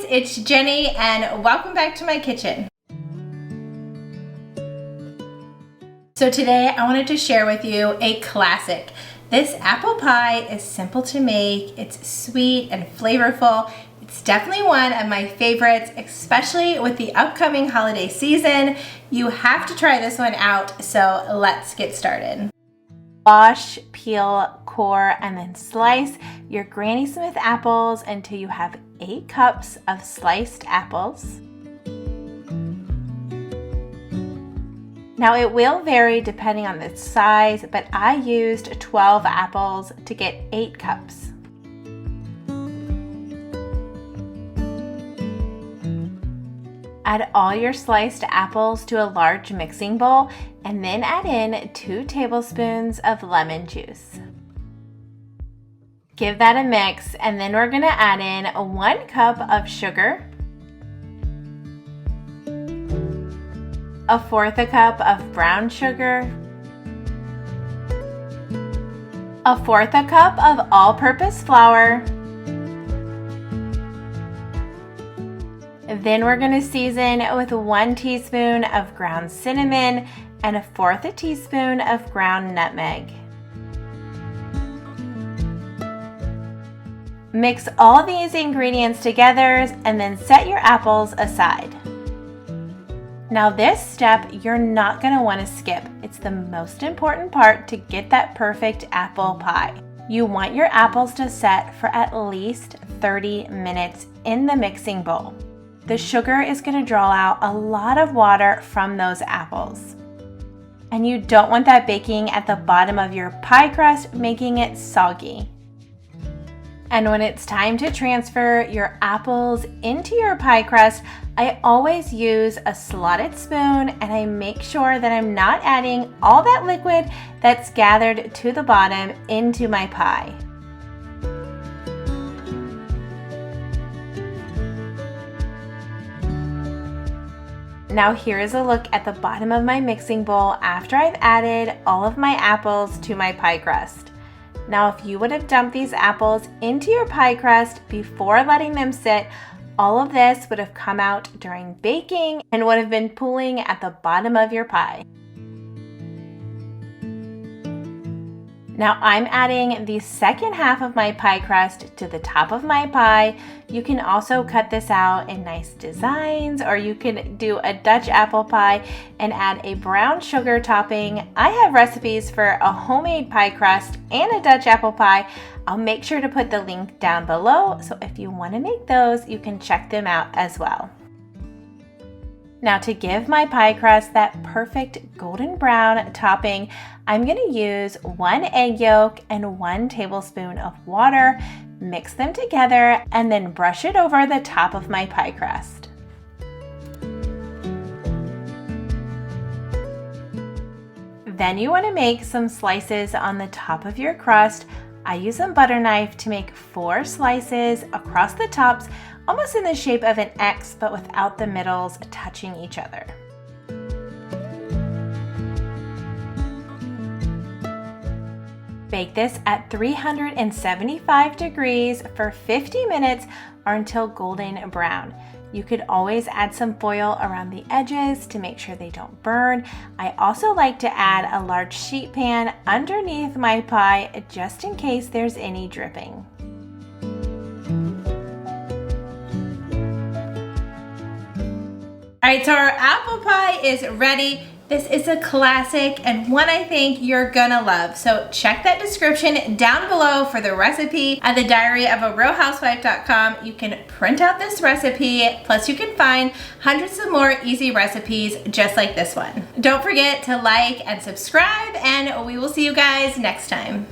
it's Jenny and welcome back to my kitchen. So today I wanted to share with you a classic. This apple pie is simple to make, it's sweet and flavorful. It's definitely one of my favorites, especially with the upcoming holiday season. You have to try this one out, so let's get started. Wash, peel, core, and then slice your Granny Smith apples until you have 8 cups of sliced apples. Now it will vary depending on the size, but I used 12 apples to get 8 cups. Add all your sliced apples to a large mixing bowl and then add in 2 tablespoons of lemon juice. Give that a mix, and then we're going to add in 1 cup of sugar, 1/4 cup of brown sugar, 1/4 cup of all-purpose flour. Then we're going to season with 1 teaspoon of ground cinnamon and 1/4 teaspoon of ground nutmeg. Mix all these ingredients together and then set your apples aside. Now this step you're not going to want to skip. It's the most important part to get that perfect apple pie. You want your apples to set for at least 30 minutes in the mixing bowl. The sugar is going to draw out a lot of water from those apples. And you don't want that baking at the bottom of your pie crust, making it soggy. And when it's time to transfer your apples into your pie crust, I always use a slotted spoon and I make sure that I'm not adding all that liquid that's gathered to the bottom into my pie. Now here is a look at the bottom of my mixing bowl after I've added all of my apples to my pie crust. Now if you would have dumped these apples into your pie crust before letting them sit, all of this would have come out during baking and would have been pooling at the bottom of your pie. Now I'm adding the second half of my pie crust to the top of my pie. You can also cut this out in nice designs, or you can do a Dutch apple pie and add a brown sugar topping. I have recipes for a homemade pie crust and a Dutch apple pie. I'll make sure to put the link down below, so if you want to make those, you can check them out as well. Now to give my pie crust that perfect golden brown topping, I'm going to use 1 egg yolk and 1 tablespoon of water, mix them together, and then brush it over the top of my pie crust. Then you want to make some slices on the top of your crust. I use a butter knife to make 4 slices across the tops, almost in the shape of an X, but without the middles touching each other. Bake this at 375 degrees for 50 minutes or until golden brown. You could always add some foil around the edges to make sure they don't burn. I also like to add a large sheet pan underneath my pie just in case there's any dripping. All right, so our apple pie is ready. This is a classic and one I think you're gonna love. So check that description down below for the recipe at the diaryofarealhousewife.com. You can print out this recipe, plus you can find hundreds of more easy recipes just like this one. Don't forget to like and subscribe, and we will see you guys next time.